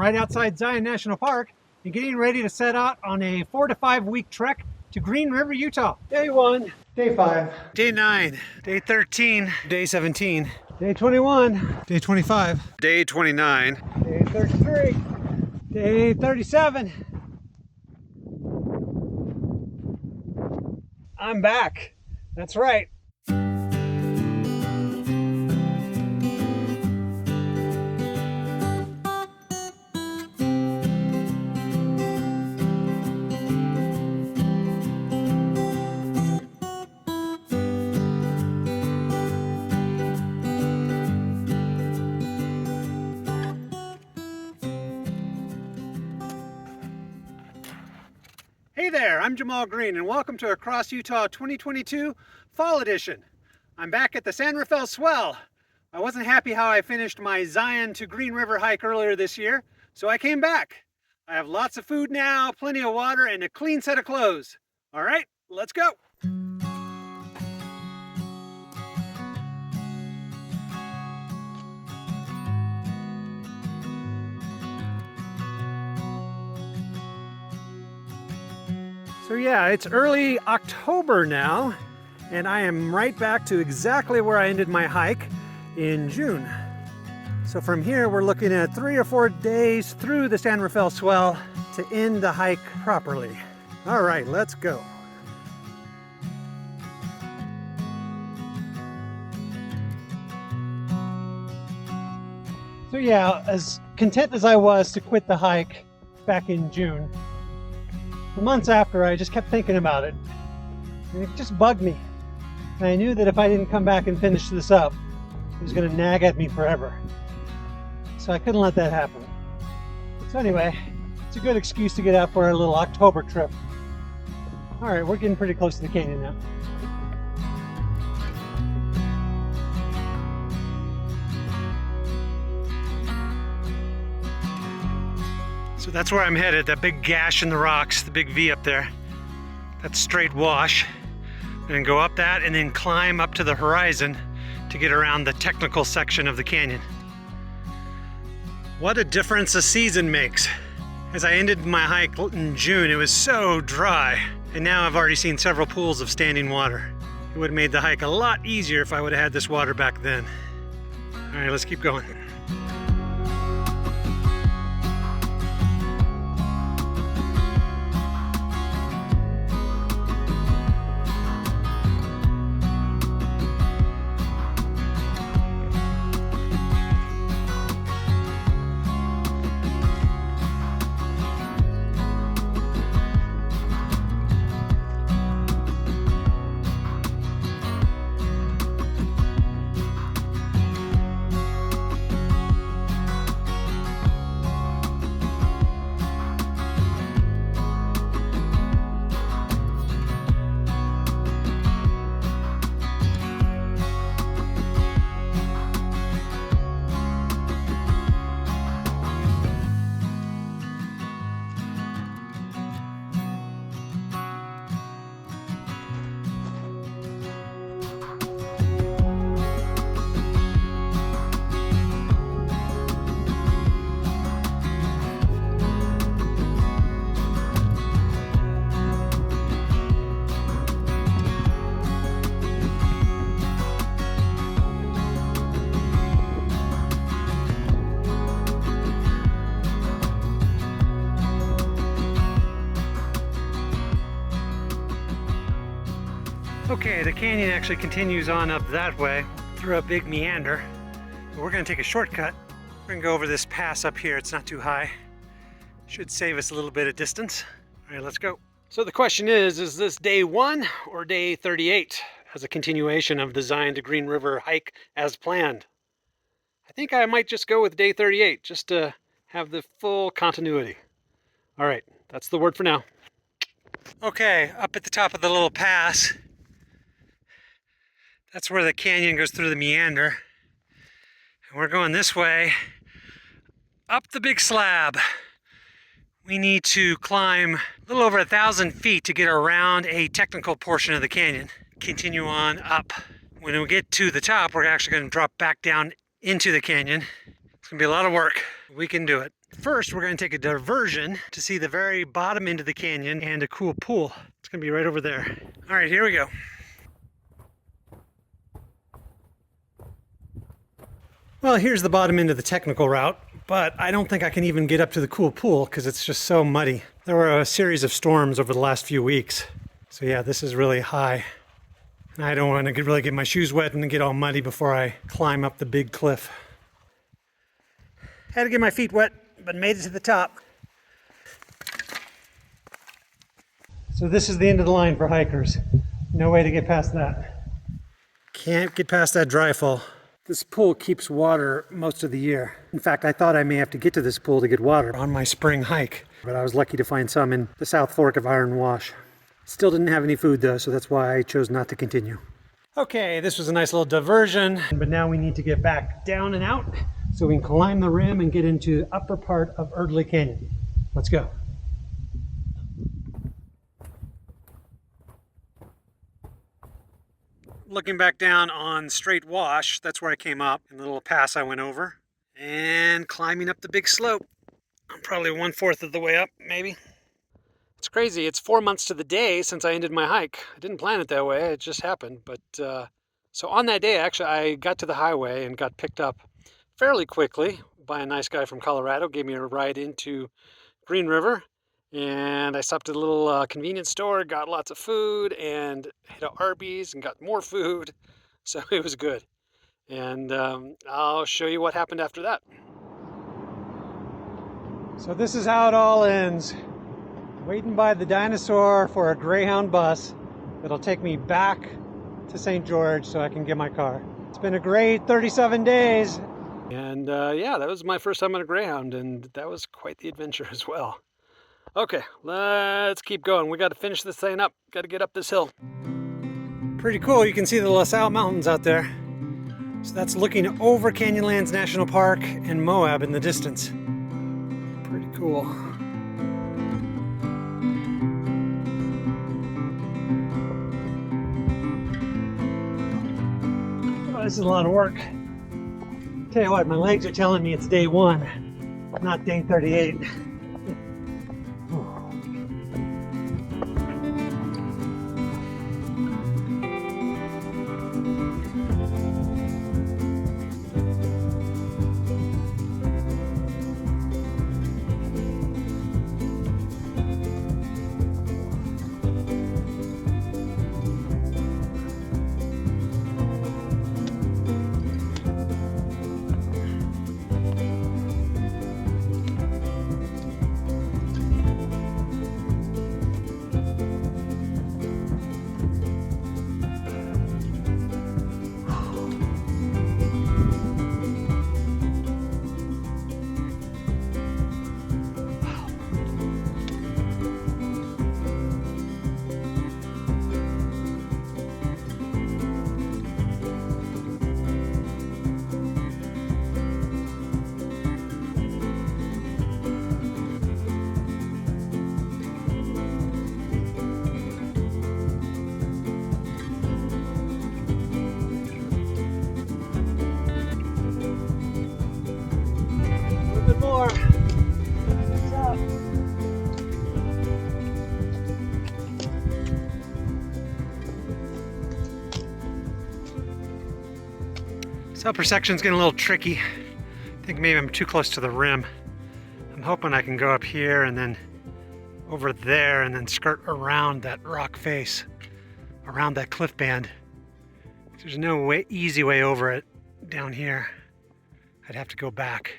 right outside Zion National Park and getting ready to set out on a 4 to 5 week trek to Green River, Utah. Day 1, Day 5, Day 9, Day 13, Day 17, Day 21, Day 25, Day 29, Day 33, Day 37. I'm back. That's right. Hey there, I'm Jamal Green and welcome to Across Utah 2022 Fall Edition. I'm back at the San Rafael Swell. I wasn't happy how I finished my Zion to Green River hike earlier this year, so I came back. I have lots of food now, plenty of water, and a clean set of clothes. All right, let's go. So yeah, it's early October now, and I am right back to exactly where I ended my hike in June. So from here, we're looking at 3 or 4 days through the San Rafael Swell to end the hike properly. All right, let's go. So yeah, as content as I was to quit the hike back in June, the months after, I just kept thinking about it, and it just bugged me. And I knew that if I didn't come back and finish this up, it was going to nag at me forever. So I couldn't let that happen. So anyway, it's a good excuse to get out for a little October trip. All right, we're getting pretty close to the canyon now. So that's where I'm headed, that big gash in the rocks, the big V up there. That's straight wash. And go up that and then climb up to the horizon to get around the technical section of the canyon. What a difference a season makes. As I ended my hike in June, it was so dry. And now I've already seen several pools of standing water. It would have made the hike a lot easier if I would have had this water back then. All right, let's keep going. Okay, the canyon actually continues on up that way through a big meander. But we're gonna take a shortcut. We're gonna go over this pass up here. It's not too high. Should save us a little bit of distance. All right, let's go. So the question is this day 1 or day 38 as a continuation of the Zion to Green River hike as planned? I think I might just go with day 38 just to have the full continuity. All right, that's the word for now. Okay, up at the top of the little pass, that's where the canyon goes through the meander. And we're going this way, up the big slab. We need to climb a little over 1,000 feet to get around a technical portion of the canyon. Continue on up. When we get to the top, we're actually going to drop back down into the canyon. It's gonna be a lot of work. We can do it. First, we're gonna take a diversion to see the very bottom end of the canyon and a cool pool. It's gonna be right over there. All right, here we go. Well, here's the bottom end of the technical route, but I don't think I can even get up to the cool pool because it's just so muddy. There were a series of storms over the last few weeks. So yeah, this is really high. And I don't want to really get my shoes wet and get all muddy before I climb up the big cliff. Had to get my feet wet, but made it to the top. So this is the end of the line for hikers. No way to get past that. Can't get past that dry fall. This pool keeps water most of the year. In fact, I thought I may have to get to this pool to get water on my spring hike, but I was lucky to find some in the South Fork of Iron Wash. Still didn't have any food though, so that's why I chose not to continue. Okay, this was a nice little diversion, but now we need to get back down and out so we can climb the rim and get into the upper part of Eardley Canyon. Let's go. Looking back down on Straight Wash, that's where I came up, in the little pass I went over, and climbing up the big slope. I'm probably 1/4 of the way up, maybe. It's crazy, it's 4 months to the day since I ended my hike. I didn't plan it that way, it just happened. But so on that day, actually, I got to the highway and got picked up fairly quickly by a nice guy from Colorado, gave me a ride into Green River. And I stopped at a little convenience store, got lots of food, and hit a Arby's and got more food. So it was good. And I'll show you what happened after that. So this is how it all ends. Waiting by the dinosaur for a Greyhound bus that'll take me back to St. George so I can get my car. It's been a great 37 days. And yeah, that was my first time on a Greyhound, and that was quite the adventure as well. Okay, let's keep going. We got to finish this thing up. Got to get up this hill. Pretty cool. You can see the La Salle Mountains out there. So that's looking over Canyonlands National Park and Moab in the distance. Pretty cool. Oh, this is a lot of work. Tell you what, my legs are telling me it's day 1, not day 38. This upper section's getting a little tricky. I think maybe I'm too close to the rim. I'm hoping I can go up here and then over there and then skirt around that rock face, around that cliff band. There's no easy way over it down here. I'd have to go back.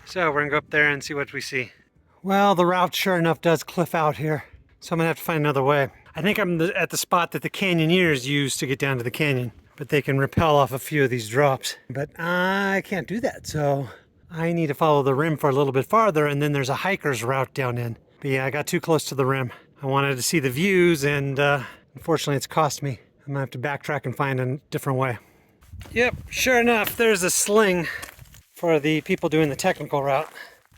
So we're gonna go up there and see what we see. Well, the route sure enough does cliff out here, so I'm gonna have to find another way. I think I'm at the spot that the canyoneers use to get down to the canyon, but they can rappel off a few of these drops. But I can't do that, so I need to follow the rim for a little bit farther, and then there's a hiker's route down in. But yeah, I got too close to the rim. I wanted to see the views, and unfortunately it's cost me. I'm gonna have to backtrack and find a different way. Yep, sure enough, there's a sling for the people doing the technical route.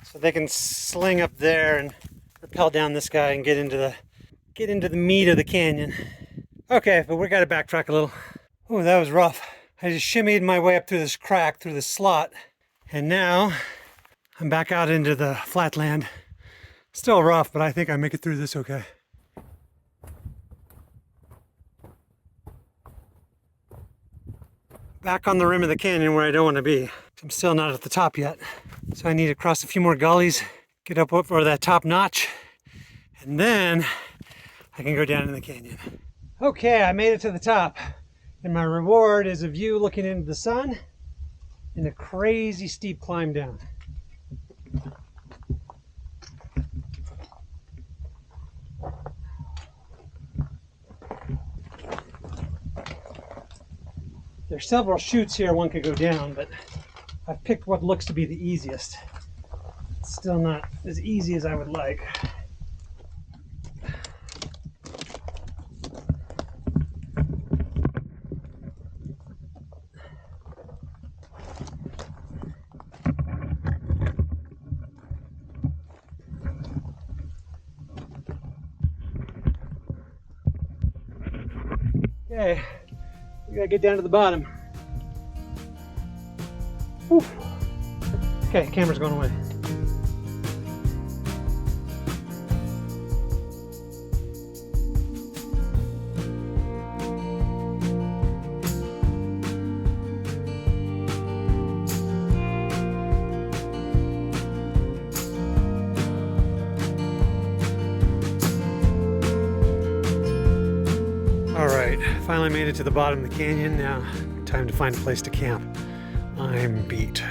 So they can sling up there and rappel down this guy and get into the meat of the canyon. Okay, but we gotta backtrack a little. Oh, that was rough. I just shimmied my way up through this crack, through this slot, And now I'm back out into the flatland. Still rough, but I think I make it through this okay. Back on the rim of the canyon where I don't want to be. I'm still not at the top yet. So I need to cross a few more gullies, get up over that top notch, and then I can go down in the canyon. Okay, I made it to the top. And my reward is a view looking into the sun and a crazy steep climb down. There's several chutes here one could go down, but I've picked what looks to be the easiest. It's still not as easy as I would like. Okay, we gotta get down to the bottom. Whew. Okay, camera's going away. Alright, finally made it to the bottom of the canyon. Now, time to find a place to camp. I'm beat.